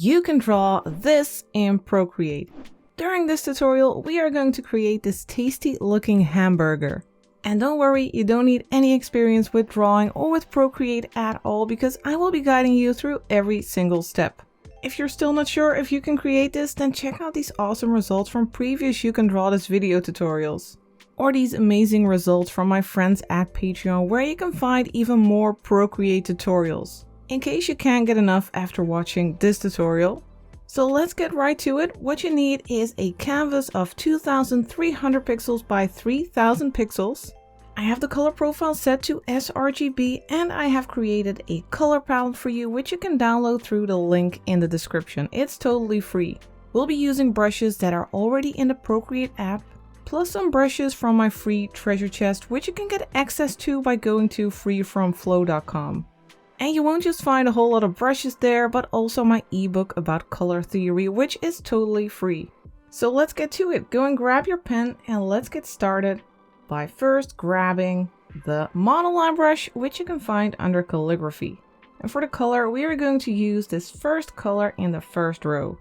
you can draw this in Procreate. During this tutorial, we are going to create this tasty looking hamburger. And don't worry, you don't need any experience with drawing or with Procreate at all, because I will be guiding you through every single step. If you're still not sure if you can create this, then check out these awesome results from previous You Can Draw This video tutorials. Or these amazing results from my friends at Patreon, where you can find even more Procreate tutorials, in case you can't get enough after watching this tutorial. So let's get right to it. What you need is a canvas of 2300 pixels by 3000 pixels. I have the color profile set to sRGB, and I have created a color palette for you, which you can download through the link in the description. It's totally free. We'll be using brushes that are already in the Procreate app, plus some brushes from my free treasure chest, which you can get access to by going to freefromflow.com. And you won't just find a whole lot of brushes there, but also my ebook about color theory, which is totally free. So let's get to it. Go and grab your pen and let's get started by first grabbing the monoline brush, which you can find under calligraphy. And for the color, we are going to use this first color in the first row.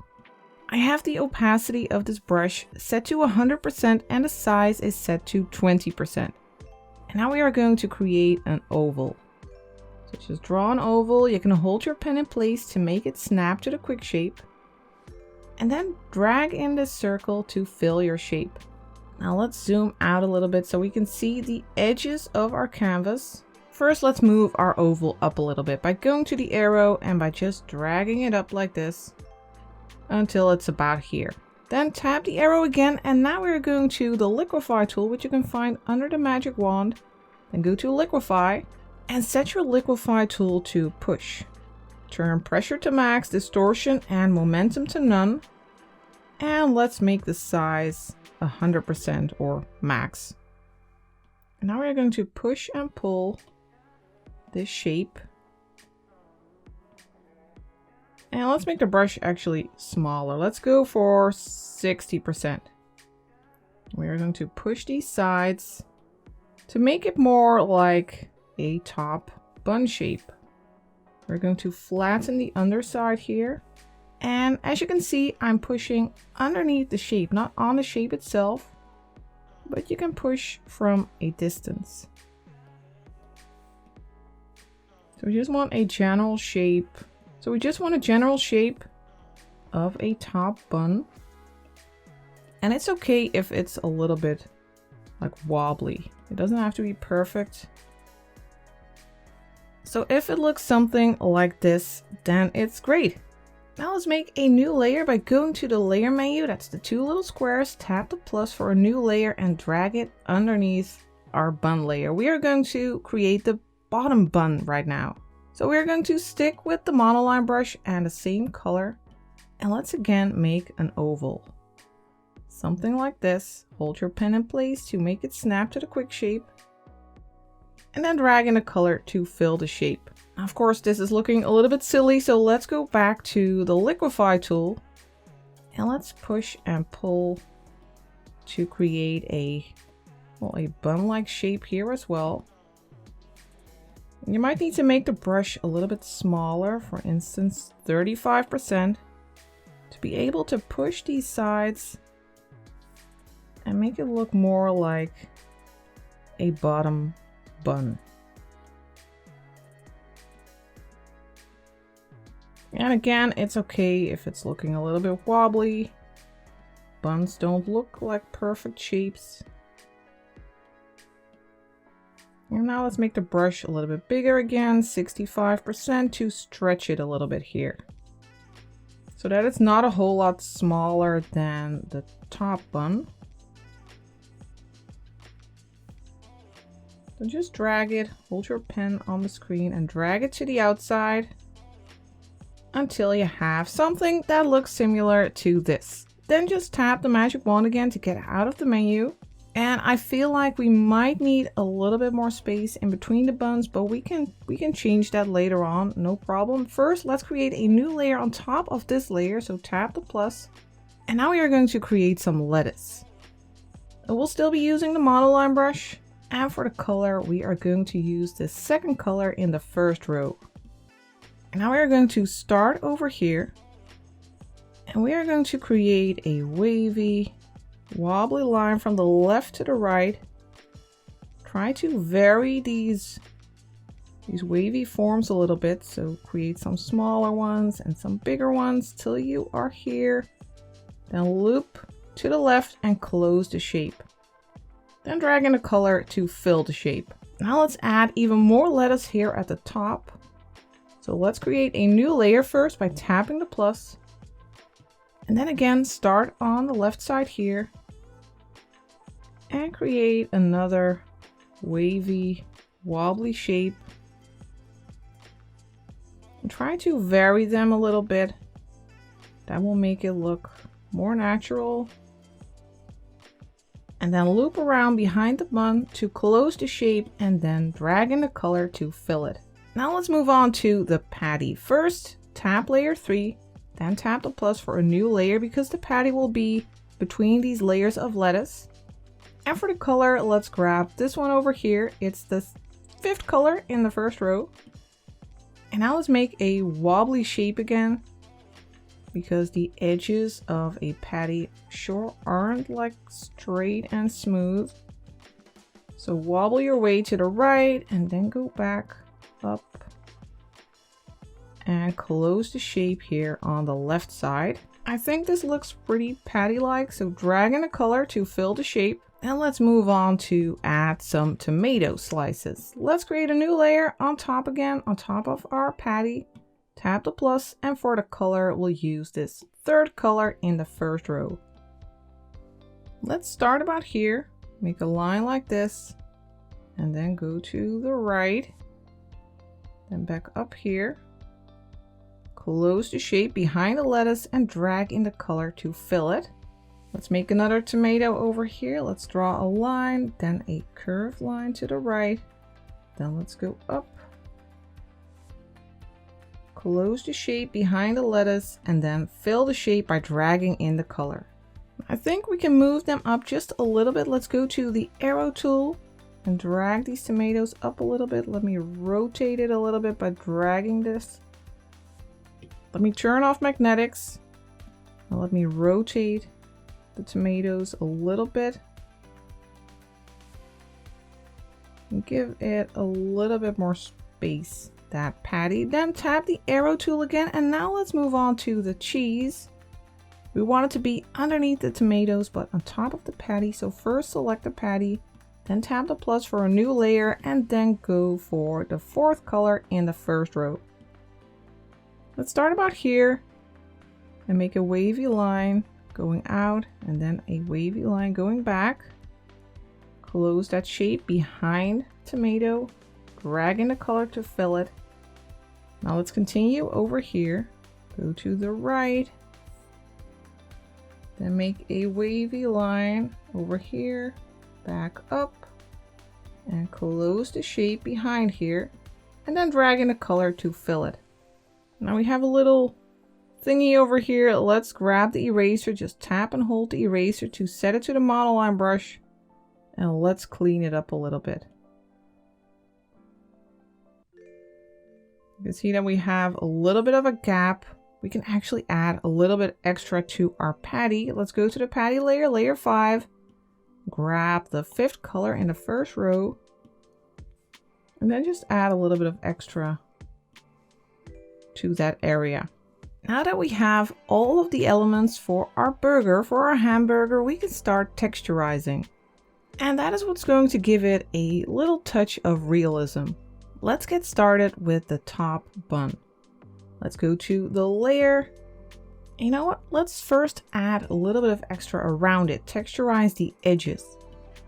I have the opacity of this brush set to 100% and the size is set to 20%. And now we are going to create an oval. So just draw an oval. You can hold your pen in place to make it snap to the quick shape. And then drag in this circle to fill your shape. Now let's zoom out a little bit so we can see the edges of our canvas. First, let's move our oval up a little bit by going to the arrow and by just dragging it up like this until it's about here. Then tap the arrow again, and now we're going to the Liquify tool, which you can find under the magic wand. Then go to Liquify and set your Liquify tool to push. Turn pressure to max, distortion and momentum to none. And let's make the size 100% or max. And now we're going to push and pull this shape. And let's make the brush actually smaller. Let's go for 60%. We're going to push these sides to make it more like a top bun shape. We're going to flatten the underside here. And as you can see, I'm pushing underneath the shape, not on the shape itself, but you can push from a distance. So we just want a general shape. So we just want a general shape of a top bun. And it's okay if it's a little bit like wobbly. It doesn't have to be perfect. So if it looks something like this, then it's great. Now let's make a new layer by going to the layer menu. That's the two little squares. Tap the plus for a new layer and drag it underneath our bun layer. We are going to create the bottom bun right now. So we're going to stick with the monoline brush and the same color. And let's again make an oval. Something like this. Hold your pen in place to make it snap to the quick shape. And then drag in a color to fill the shape. Now, of course, this is looking a little bit silly, so let's go back to the Liquify tool. And let's push and pull to create a bun-like shape here as well. You might need to make the brush a little bit smaller, for instance 35%, to be able to push these sides and make it look more like a bottom bun. And again, it's okay if it's looking a little bit wobbly. Buns don't look like perfect shapes. And now let's make the brush a little bit bigger again, 65%, to stretch it a little bit here. So that it's not a whole lot smaller than the top bun. So just drag it, hold your pen on the screen and drag it to the outside until you have something that looks similar to this. Then just tap the magic wand again to get out of the menu. And I feel like we might need a little bit more space in between the buns, but we can change that later on, no problem. First, let's create a new layer on top of this layer. So tap the plus. And now we are going to create some lettuce. And we'll still be using the monoline brush. And for the color, we are going to use the second color in the first row. And now we are going to start over here And we are going to create a wavy, wobbly line from the left to the right. Try to vary these wavy forms a little bit. So create some smaller ones and some bigger ones till you are here. Then loop to the left and close the shape. Then drag in the color to fill the shape. Now let's add even more lettuce here at the top. So let's create a new layer first by tapping the plus. And then again, start on the left side here. And create another wavy, wobbly shape. And try to vary them a little bit. That will make it look more natural. And then loop around behind the bun to close the shape and then drag in the color to fill it. Now let's move on to the patty. First, tap layer 3, then tap the plus for a new layer because the patty will be between these layers of lettuce. And for the color, let's grab this one over here. It's the 5th color in the first row. And now let's make a wobbly shape again, because the edges of a patty sure aren't like straight and smooth. So wobble your way to the right and then go back up and close the shape here on the left side. I think this looks pretty patty-like, so drag in a color to fill the shape. And let's move on to add some tomato slices. Let's create a new layer on top again, on top of our patty. Tap the plus, and for the color, we'll use this 3rd color in the first row. Let's start about here, make a line like this, and then go to the right, then back up here, close the shape behind the lettuce and drag in the color to fill it. Let's make another tomato over here. Let's draw a line, then a curved line to the right, then let's go up. Close the shape behind the lettuce and then fill the shape by dragging in the color. I think we can move them up just a little bit. Let's go to the arrow tool and drag these tomatoes up a little bit. Let me rotate it a little bit by dragging this. Let me turn off magnetics. Now let me rotate the tomatoes a little bit. And give it a little bit more space. That patty, then tap the arrow tool again, and now let's move on to the cheese. We want it to be underneath the tomatoes but on top of the patty, so first select the patty, then tap the plus for a new layer and then go for the 4th color in the first row. Let's start about here and make a wavy line going out and then a wavy line going back. Close that shape behind tomato, drag in the color to fill it. Now let's continue over here, go to the right, then make a wavy line over here, back up, and close the shape behind here, and then drag in the color to fill it. Now we have a little thingy over here. Let's grab the eraser, just tap and hold the eraser to set it to the model line brush, and let's clean it up a little bit. You can see that we have a little bit of a gap. We can actually add a little bit extra to our patty. Let's go to the patty layer, layer 5. Grab the 5th color in the first row. And then just add a little bit of extra to that area. Now that we have all of the elements for our burger, for our hamburger, we can start texturizing. And that is what's going to give it a little touch of realism. Let's get started with the top bun. Let's go to the layer. You know what? Let's first add a little bit of extra around it. Texturize the edges.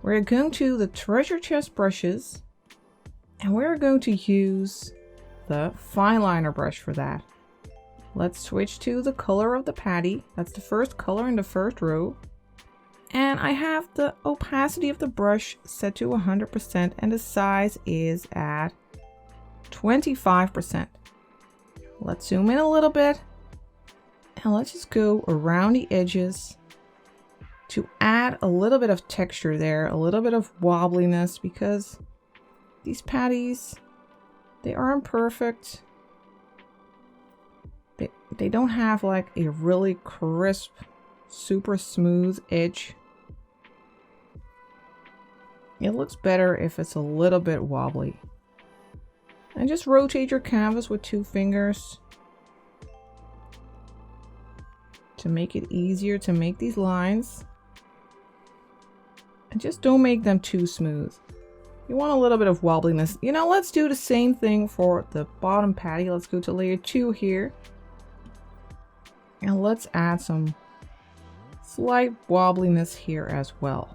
We're going to the treasure chest brushes and we're going to use the fine liner brush for that. Let's switch to the color of the patty. That's the 1st color in the first row. And I have the opacity of the brush set to 100% and the size is at 25%. Let's zoom in a little bit and let's just go around the edges to add a little bit of texture there, a little bit of wobbliness, because these patties, they aren't perfect. They don't have like a really crisp, super smooth edge. It looks better if it's a little bit wobbly. And just rotate your canvas with 2 fingers to make it easier to make these lines. And just don't make them too smooth. You want a little bit of wobbliness. You know, let's do the same thing for the bottom patty. Let's go to layer 2 here. And let's add some slight wobbliness here as well.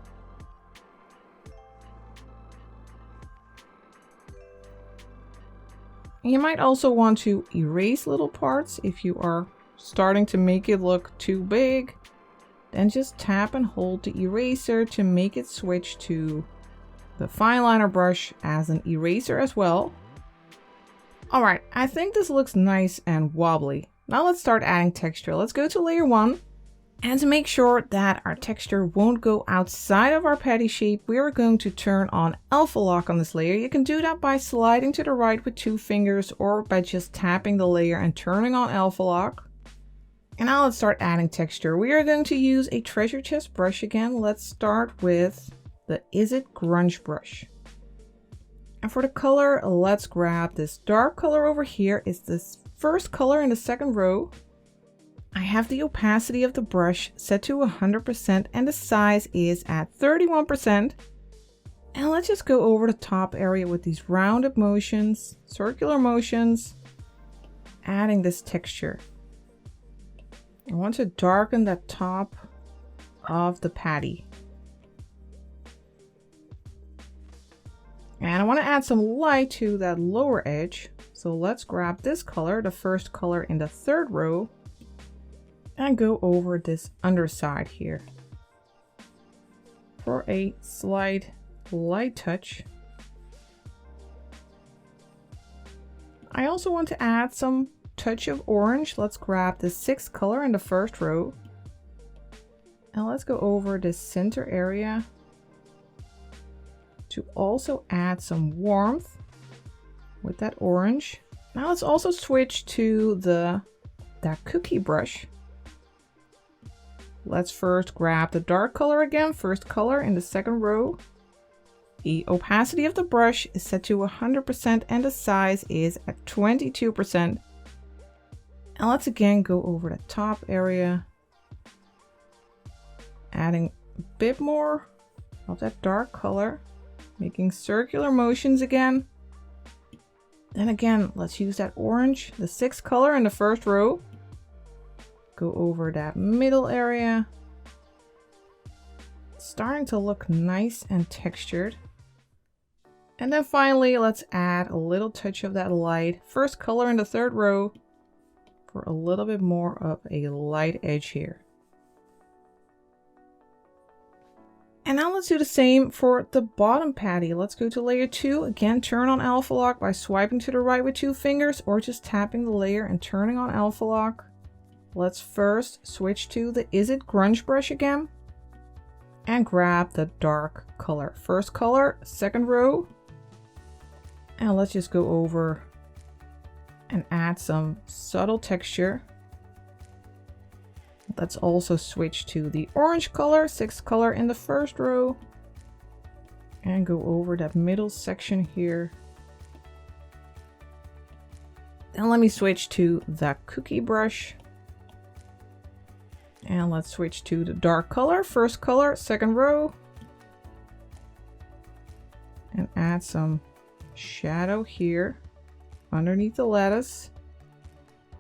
You might also want to erase little parts if you are starting to make it look too big. Then just tap and hold the eraser to make it switch to the fine liner brush as an eraser as well. Alright, I think this looks nice and wobbly. Now let's start adding texture. Let's go to layer 1. And to make sure that our texture won't go outside of our patty shape, we are going to turn on alpha lock on this layer. You can do that by sliding to the right with 2 fingers or by just tapping the layer and turning on alpha lock. And now let's start adding texture. We are going to use a treasure chest brush again. Let's start with the Is It Grunge brush. And for the color, let's grab this dark color over here. It's this first color in the second row. I have the opacity of the brush set to 100% and the size is at 31%. And let's just go over the top area with these rounded motions, circular motions, adding this texture. I want to darken the top of the patty. And I want to add some light to that lower edge. So let's grab this color, the first color in the third row, and go over this underside here for a slight light touch. I also want to add some touch of orange. Let's grab the sixth color in the first row and let's go over this center area to also add some warmth with that orange. Now let's also switch to that cookie brush. Let's first grab the dark color again, first color in the second row. The opacity of the brush is set to 100% and the size is at 22%. And let's again go over the top area, adding a bit more of that dark color, making circular motions again. Then again, let's use that orange, the sixth color in the first row. Go over that middle area. It's starting to look nice and textured. And then finally, let's add a little touch of that light. First color in the third row for a little bit more of a light edge here. And now let's do the same for the bottom patty. Let's go to layer 2. Again, turn on alpha lock by swiping to the right with 2 fingers or just tapping the layer and turning on alpha lock. Let's first switch to the Is It Grunge brush again and grab the dark color. First color, second row. And let's just go over and add some subtle texture. Let's also switch to the orange color, sixth color in the first row, and go over that middle section here. Then let me switch to that cookie brush. And let's switch to the dark color, first color, second row. And add some shadow here underneath the lettuce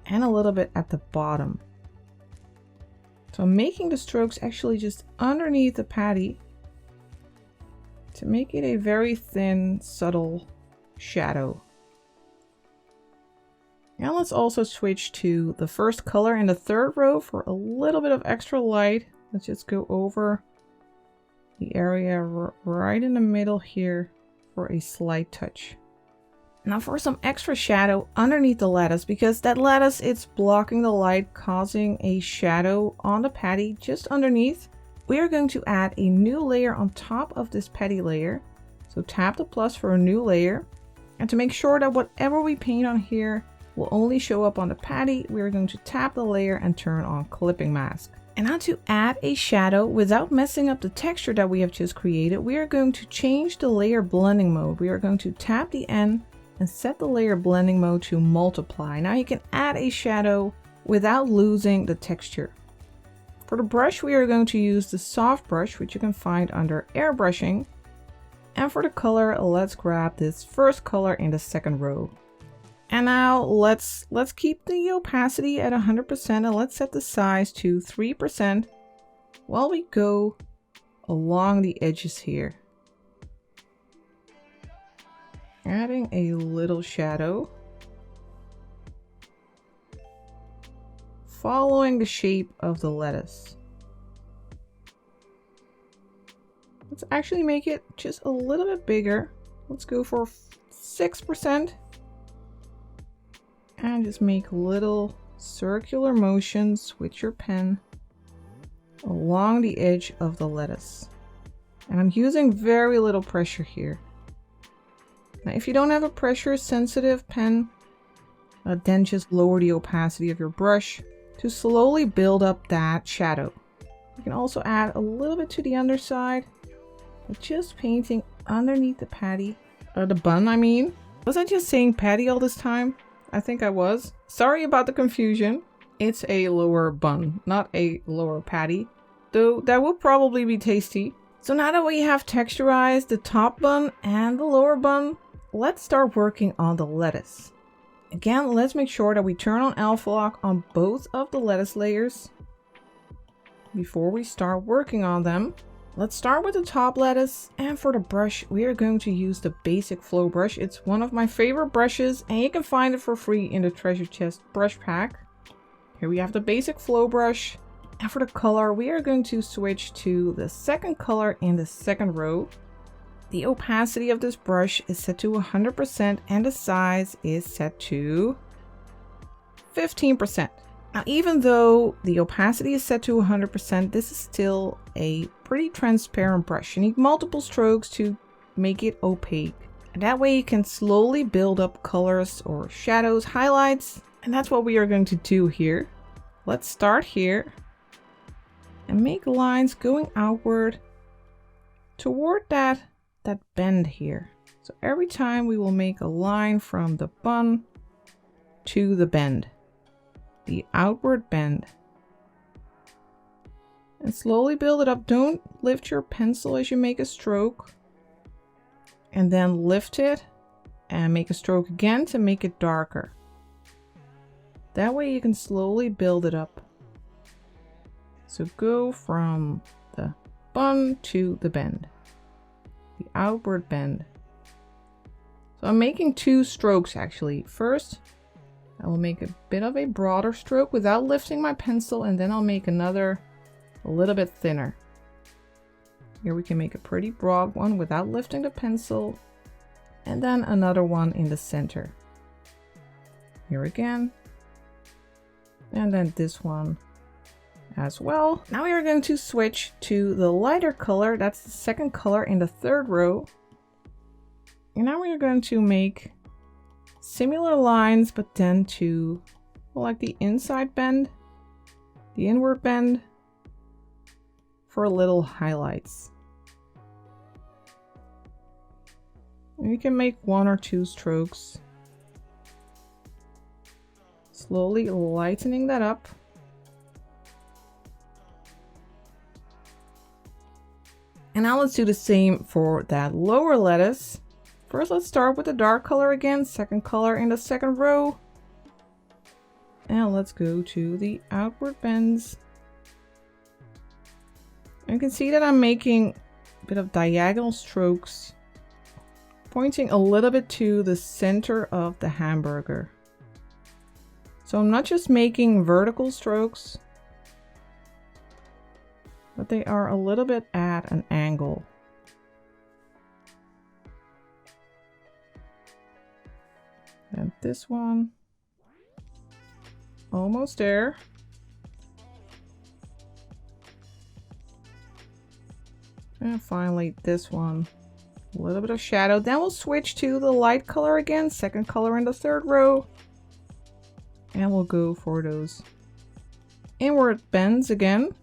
and a little bit at the bottom. So I'm making the strokes actually just underneath the patty to make it a very thin, subtle shadow. Now let's also switch to the first color in the third row for a little bit of extra light. Let's just go over the area right in the middle here for a slight touch. Now for some extra shadow underneath the lettuce, because that lettuce, it's blocking the light, causing a shadow on the patty just underneath. We are going to add a new layer on top of this patty layer. So tap the plus for a new layer. And to make sure that whatever we paint on here will only show up on the patty, we're going to tap the layer and turn on clipping mask. And now to add a shadow without messing up the texture that we have just created, we are going to change the layer blending mode. We are going to tap the N and set the layer blending mode to multiply. Now you can add a shadow without losing the texture. For the brush, we are going to use the soft brush, which you can find under airbrushing. And for the color, let's grab this first color in the second row. And now let's keep the opacity at 100% and let's set the size to 3% while we go along the edges here. Adding a little shadow. Following the shape of the lettuce. Let's actually make it just a little bit bigger. Let's go for 6%. And just make little circular motions with your pen along the edge of the lettuce. And I'm using very little pressure here. Now, if you don't have a pressure sensitive pen, then just lower the opacity of your brush to slowly build up that shadow. You can also add a little bit to the underside, but just painting underneath the patty, the bun I mean. Was I just saying patty all this time? I think I was. Sorry about the confusion. It's a lower bun, not a lower patty, though that will probably be tasty. So now that we have texturized the top bun and the lower bun, let's start working on the lettuce. Again, let's make sure that we turn on alpha lock on both of the lettuce layers before we start working on them. Let's start with the top lettuce, and for the brush we are going to use the basic flow brush. It's one of my favorite brushes and you can find it for free in the treasure chest brush pack. Here we have the basic flow brush, and for the color we are going to switch to the second color in the second row. The opacity of this brush is set to 100% and the size is set to 15%. Now, even though the opacity is set to 100%, this is still a pretty transparent brush. You need multiple strokes to make it opaque. And that way you can slowly build up colors or shadows, highlights. And that's what we are going to do here. Let's start here and make lines going outward toward that bend here. So every time we will make a line from the bun to the bend. The outward bend, and slowly build it up. Don't lift your pencil as you make a stroke, and then lift it and make a stroke again to make it darker. That way you can slowly build it up. So go from the bun to the bend, the outward bend. So I'm making two strokes actually. First I will make a bit of a broader stroke without lifting my pencil, and then I'll make another a little bit thinner. Here we can make a pretty broad one without lifting the pencil, and then another one in the center. Here again, and then this one as well. Now we are going to switch to the lighter color. That's the second color in the third row. And now we are going to make similar lines, but then to like the inside bend, the inward bend for little highlights. And you can make one or two strokes, slowly lightening that up. And now let's do the same for that lower lettuce. First, let's start with the dark color again, second color in the second row. And let's go to the outward bends. And you can see that I'm making a bit of diagonal strokes, pointing a little bit to the center of the hamburger. So I'm not just making vertical strokes, but they are a little bit at an angle. And this one, almost there. And finally this one, a little bit of shadow. Then we'll switch to the light color again, second color in the third row. And we'll go for those inward bends again.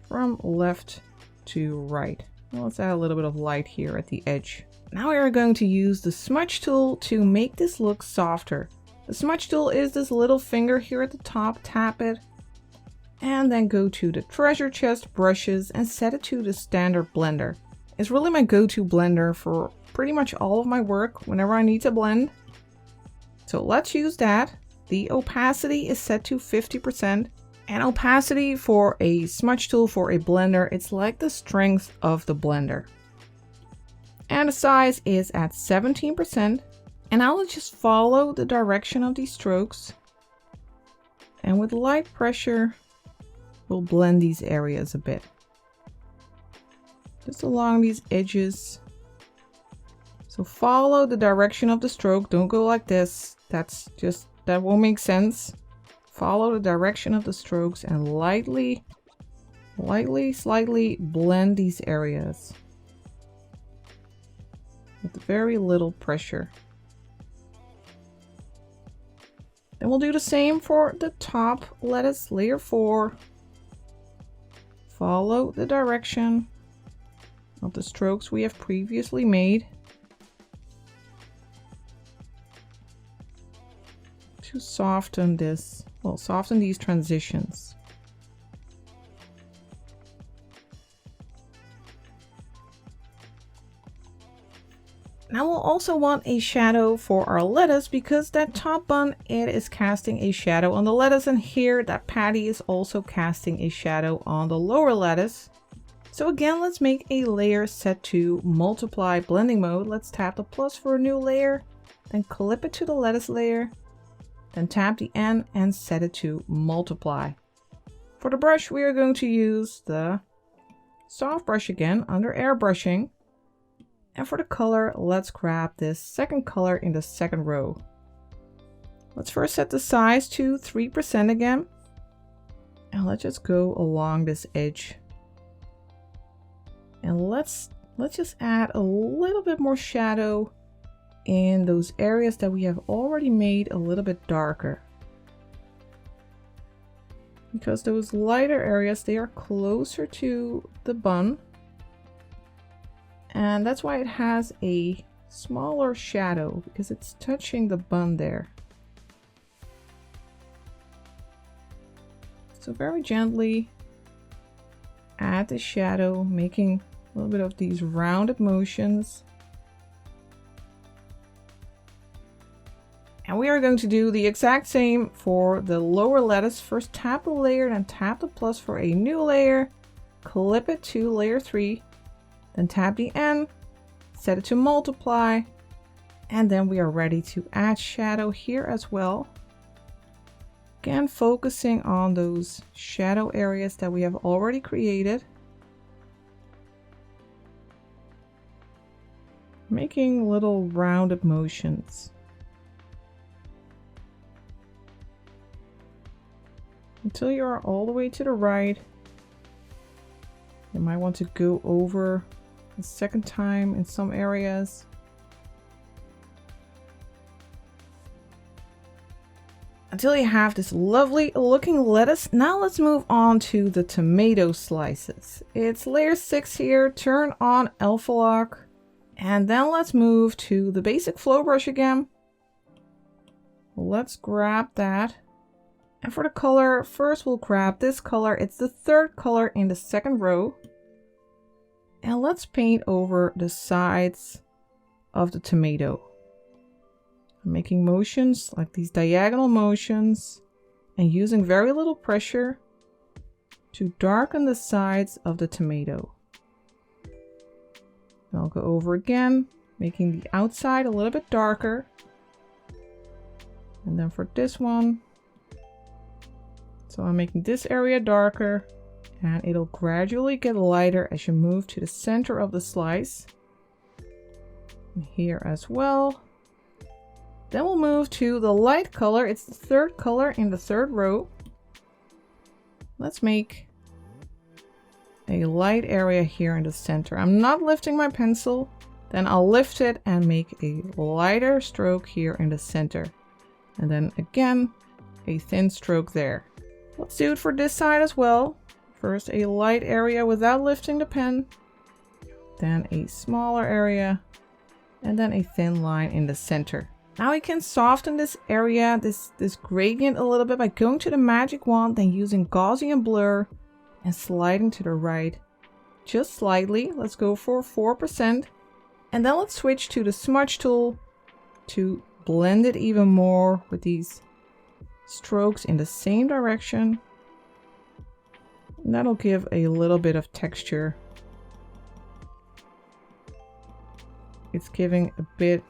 From left to right. Now let's add a little bit of light here at the edge. Now we are going to use the Smudge Tool to make this look softer. The Smudge Tool is this little finger here at the top. Tap it. And then go to the treasure chest brushes and set it to the standard blender. It's really my go-to blender for pretty much all of my work whenever I need to blend. So let's use that. The opacity is set to 50%. And opacity for a Smudge Tool for a blender, it's like the strength of the blender. And the size is at 17%. And I will just follow the direction of these strokes. And with light pressure, we'll blend these areas a bit. Just along these edges. So follow the direction of the stroke. Don't go like this. That won't make sense. Follow the direction of the strokes and slightly blend these areas with very little pressure. Then we'll do the same for the top lettuce, layer 4. Follow the direction of the strokes we have previously made to soften this, well, soften these transitions. Now we'll also want a shadow for our lettuce because that top bun, it is casting a shadow on the lettuce, and here that patty is also casting a shadow on the lower lettuce. So again, let's make a layer set to multiply blending mode. Let's tap the plus for a new layer, then clip it to the lettuce layer, then tap the N and set it to multiply. For the brush, we are going to use the soft brush again under airbrushing. And for the color, let's grab this second color in the second row. Let's first set the size to 3% again. And let's just go along this edge. And let's just add a little bit more shadow in those areas that we have already made a little bit darker. Because those lighter areas, they are closer to the bun. And that's why it has a smaller shadow, because it's touching the bun there. So very gently add the shadow, making a little bit of these rounded motions. And we are going to do the exact same for the lower lettuce. First tap a layer, then tap the plus for a new layer, clip it to layer 3. Then tap the N, set it to multiply, and then we are ready to add shadow here as well. Again, focusing on those shadow areas that we have already created. Making little rounded motions. Until you are all the way to the right. You might want to go over a second time in some areas. Until you have this lovely looking lettuce. Now let's move on to the tomato slices. It's layer 6 here. Turn on alpha lock. And then let's move to the basic flow brush again. Let's grab that. And for the color, first we'll grab this color. It's the third color in the second row. And let's paint over the sides of the tomato. I'm making motions like these diagonal motions and using very little pressure to darken the sides of the tomato. And I'll go over again, making the outside a little bit darker. And then for this one, so I'm making this area darker. And it'll gradually get lighter as you move to the center of the slice. And here as well. Then we'll move to the light color. It's the third color in the third row. Let's make a light area here in the center. I'm not lifting my pencil. Then I'll lift it and make a lighter stroke here in the center. And then again, a thin stroke there. Let's do it for this side as well. First a light area without lifting the pen. Then a smaller area. And then a thin line in the center. Now we can soften this area, this gradient a little bit by going to the magic wand, then using Gaussian blur and sliding to the right just slightly. Let's go for 4%. And then let's switch to the Smudge Tool to blend it even more with these strokes in the same direction. And that'll give a little bit of texture. It's giving a bit.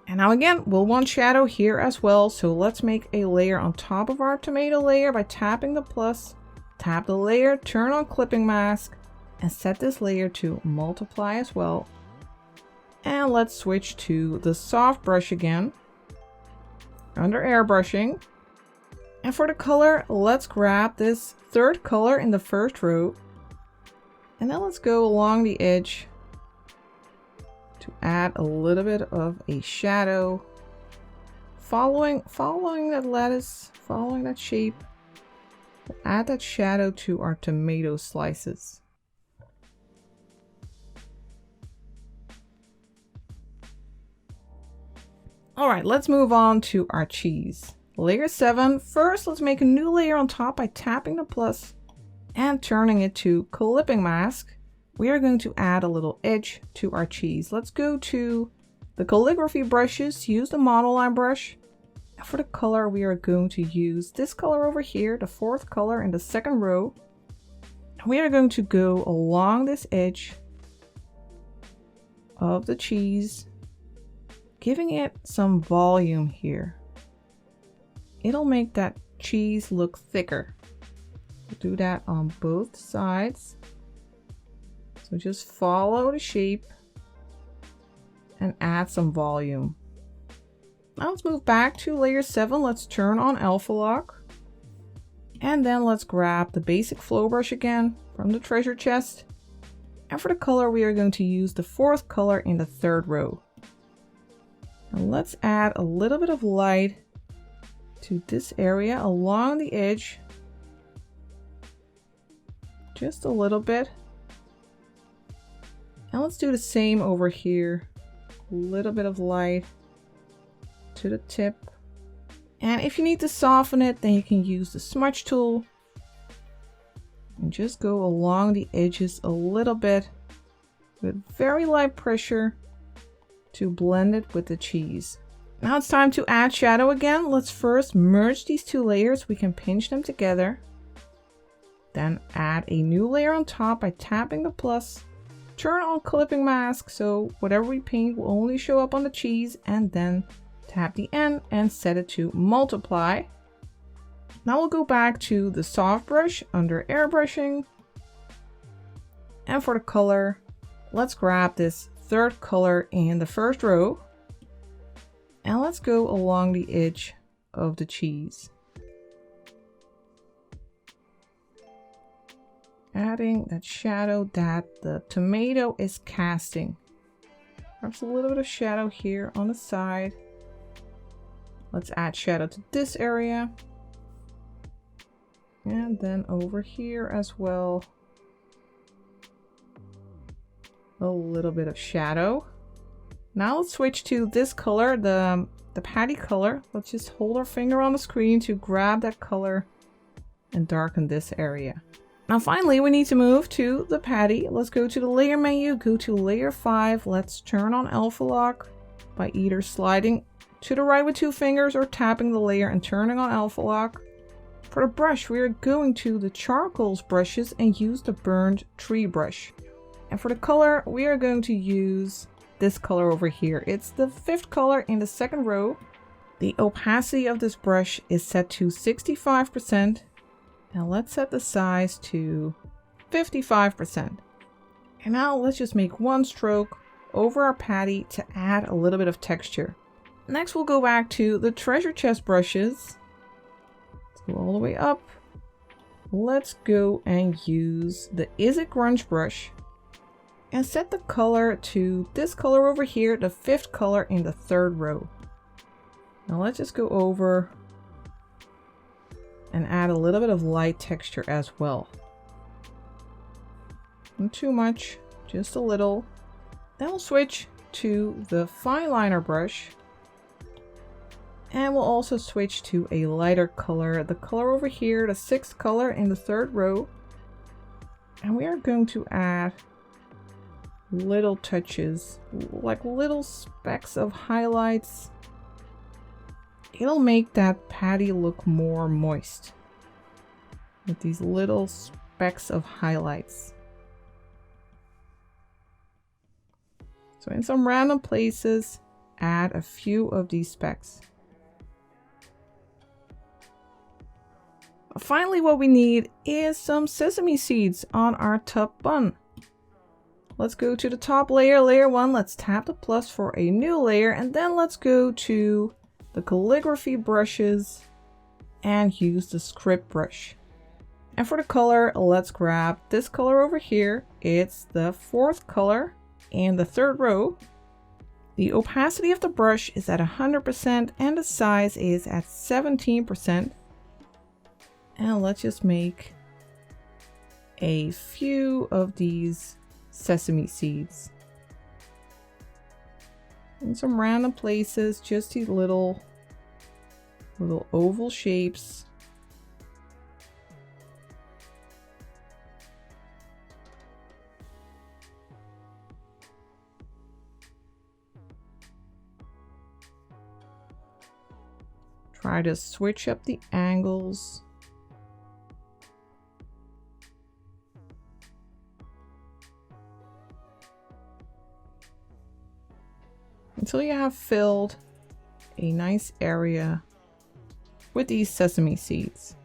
And now again, we'll want shadow here as well. So let's make a layer on top of our tomato layer by tapping the plus. Tap the layer, turn on clipping mask, and set this layer to multiply as well. And let's switch to the soft brush again, under airbrushing. And for the color, let's grab this third color in the first row. And then let's go along the edge to add a little bit of a shadow. Following that lattice, following that shape, we'll add that shadow to our tomato slices. Alright, let's move on to our cheese. Layer 7. First, let's make a new layer on top by tapping the plus and turning it to clipping mask. We are going to add a little edge to our cheese. Let's go to the calligraphy brushes, use the monoline brush. And for the color, we are going to use this color over here, the fourth color in the second row. And we are going to go along this edge of the cheese, giving it some volume here. It'll make that cheese look thicker. We'll do that on both sides. So just follow the shape and add some volume. Now let's move back to layer 7. Let's turn on alpha lock. And then let's grab the basic flow brush again from the treasure chest. And for the color, we are going to use the fourth color in the third row. And let's add a little bit of light to this area along the edge. Just a little bit. And let's do the same over here. A little bit of light to the tip. And if you need to soften it, then you can use the Smudge Tool. And just go along the edges a little bit with very light pressure to blend it with the cheese. Now it's time to add shadow again. Let's first merge these two layers. We can pinch them together. Then add a new layer on top by tapping the plus. Turn on clipping mask so whatever we paint will only show up on the cheese, and then tap the end and set it to multiply. Now we'll go back to the soft brush under airbrushing. And for the color, let's grab this third color in the first row. And let's go along the edge of the cheese. Adding that shadow that the tomato is casting. Perhaps a little bit of shadow here on the side. Let's add shadow to this area. And then over here as well. A little bit of shadow. Now let's switch to this color, the patty color. Let's just hold our finger on the screen to grab that color and darken this area. Now finally, we need to move to the patty. Let's go to the layer menu, go to layer 5. Let's turn on alpha lock by either sliding to the right with 2 fingers or tapping the layer and turning on alpha lock. For the brush, we are going to the charcoals brushes and use the burned tree brush. And for the color, we are going to use this color over here. It's the 5th color in the second row. The opacity of this brush is set to 65%. Now let's set the size to 55%. And now let's just make one stroke over our patty to add a little bit of texture. Next, we'll go back to the treasure chest brushes. Let's go all the way up. let's go and use the Is It Grunge brush and set the color to this color over here, the 5th color in the 3rd row. Now let's just go over and add a little bit of light texture as well. Not too much, just a little. Then we'll switch to the fine liner brush. And we'll also switch to a lighter color, the color over here, the 6th color in the 3rd row. And we are going to add little touches, like little specks of highlights. It'll make that patty look more moist with these little specks of highlights. So in some random places, add a few of these specks. Finally, what we need is some sesame seeds on our top bun. Let's go to the top layer, layer 1. Let's tap the plus for a new layer, and then let's go to the calligraphy brushes and use the script brush. And for the color, let's grab this color over here. It's the 4th color in the 3rd row. The opacity of the brush is at 100% and the size is at 17%. And let's just make a few of these sesame seeds. In some random places, just these little oval shapes. Try to switch up the angles. Until you have filled a nice area with these sesame seeds.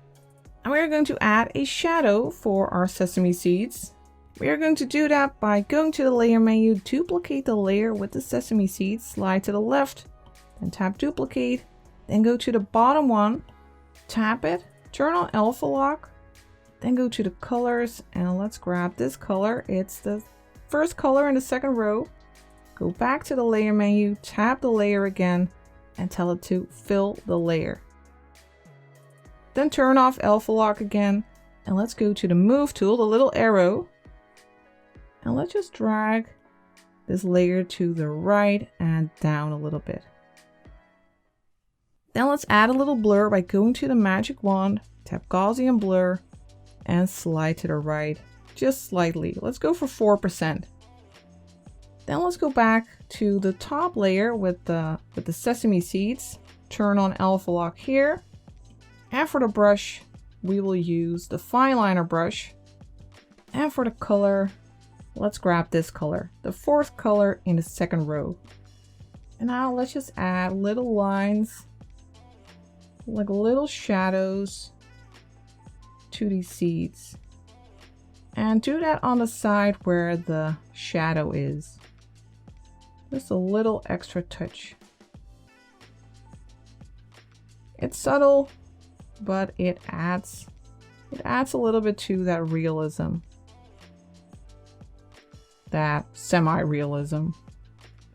And we are going to add a shadow for our sesame seeds. We are going to do that by going to the layer menu, duplicate the layer with the sesame seeds, slide to the left, then tap duplicate, then go to the bottom one, tap it, turn on alpha lock, then go to the colors, and let's grab this color. It's the 1st color in the 2nd row. Go back to the layer menu, tap the layer again, and tell it to fill the layer. Then turn off alpha lock again, and let's go to the move tool, the little arrow, and let's just drag this layer to the right and down a little bit. Then let's add a little blur by going to the magic wand, tap Gaussian blur, and slide to the right just slightly. Let's go for 4%. Then let's go back to the top layer with the sesame seeds. Turn on alpha lock here. And for the brush, we will use the fine liner brush. And for the color, let's grab this color, the 4th color in the 2nd row. And now let's just add little lines, like little shadows to these seeds. And do that on the side where the shadow is. Just a little extra touch. It's subtle, but it adds a little bit to that realism. That semi-realism.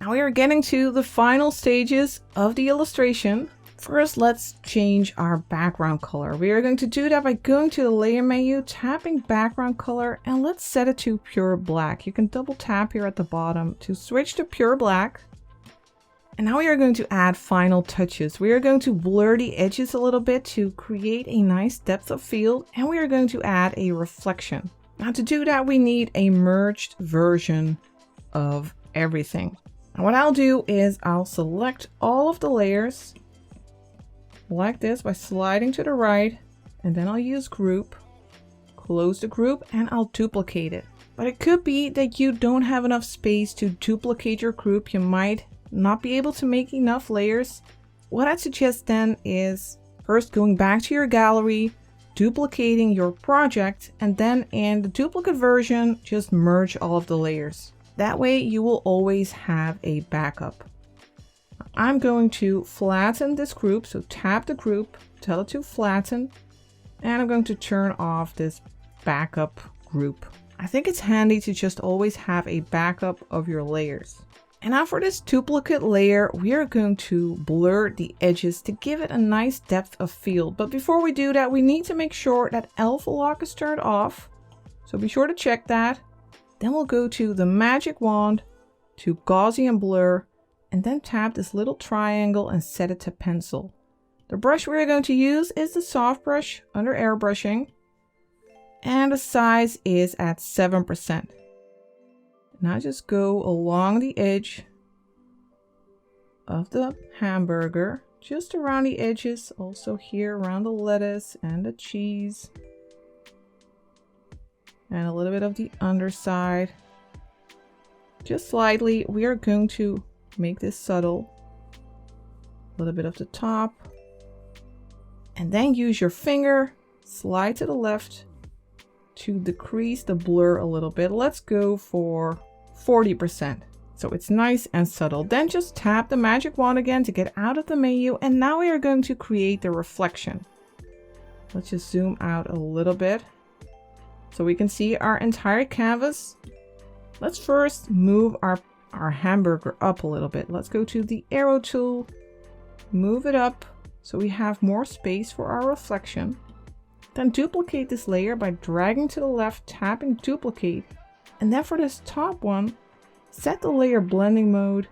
Now we are getting to the final stages of the illustration. First, let's change our background color. We are going to do that by going to the layer menu, tapping background color, and let's set it to pure black. You can double tap here at the bottom to switch to pure black. And now we are going to add final touches. We are going to blur the edges a little bit to create a nice depth of field, and we are going to add a reflection. Now to do that, we need a merged version of everything. And what I'll do is I'll select all of the layers like this by sliding to the right, and then I'll use group, close the group, and I'll duplicate it. But it could be that you don't have enough space to duplicate your group. You might not be able to make enough layers. What I'd suggest then is first going back to your gallery, duplicating your project, and then in the duplicate version, just merge all of the layers. That way you will always have a backup. I'm going to flatten this group, so tap the group, tell it to flatten, And I'm going to turn off this backup group. I think it's handy to just always have a backup of your layers. And now for this duplicate layer, we are going to blur the edges to give it a nice depth of field. But before we do that, we need to make sure that alpha lock is turned off. So be sure to check that. Then we'll go to the magic wand, to Gaussian blur, and then tap this little triangle and set it to pencil. The brush we're going to use is the soft brush under airbrushing. And the size is at 7%. Now just go along the edge of the hamburger, just around the edges, also here around the lettuce and the cheese, and a little bit of the underside. Just slightly, we are going to make this subtle. A little bit of the top, and then use your finger, slide to the left to decrease the blur a little bit. Let's go for 40%. So it's nice and subtle. Then just tap the magic wand again to get out of the menu. And now we are going to create the reflection. Let's just zoom out a little bit so we can see our entire canvas. Let's first move our hamburger up a little bit. Let's go to the arrow tool, move it up so we have more space for our reflection. Then duplicate this layer by dragging to the left, tapping duplicate. And then for this top one, set the layer blending mode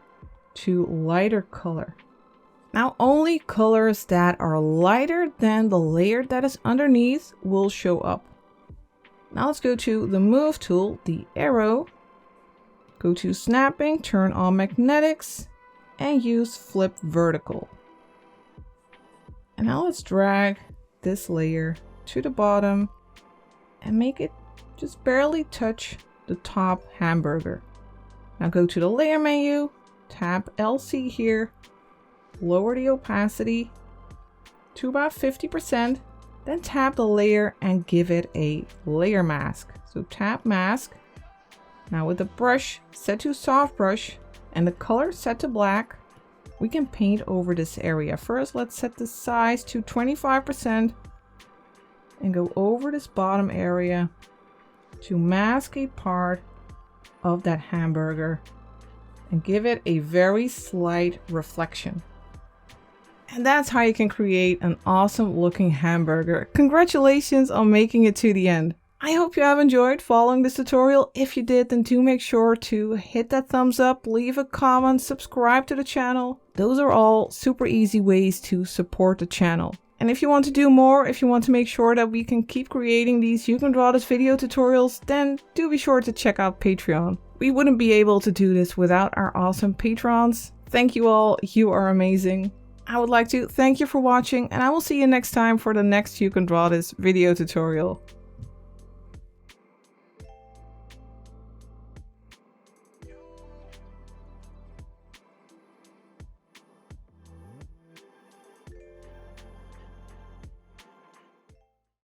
to lighter color. Now only colors that are lighter than the layer that is underneath will show up. Now let's go to the move tool, the arrow, go to snapping, turn on magnetics, and use flip vertical. And now let's drag this layer to the bottom and make it just barely touch the top hamburger. Now go to the layer menu, tap LC here, lower the opacity to about 50%, then tap the layer and give it a layer mask. So tap mask. Now with the brush set to soft brush and the color set to black, we can paint over this area. First, let's set the size to 25% and go over this bottom area to mask a part of that hamburger and give it a very slight reflection. And that's how you can create an awesome looking hamburger. Congratulations on making it to the end. I hope you have enjoyed following this tutorial. If you did, then do make sure to hit that thumbs up, leave a comment, subscribe to the channel. Those are all super easy ways to support the channel. And if you want to do more, if you want to make sure that we can keep creating these You Can Draw This video tutorials, then do be sure to check out Patreon. We wouldn't be able to do this without our awesome patrons. Thank you all, you are amazing. I would like to thank you for watching, and I will see you next time for the next You Can Draw This video tutorial.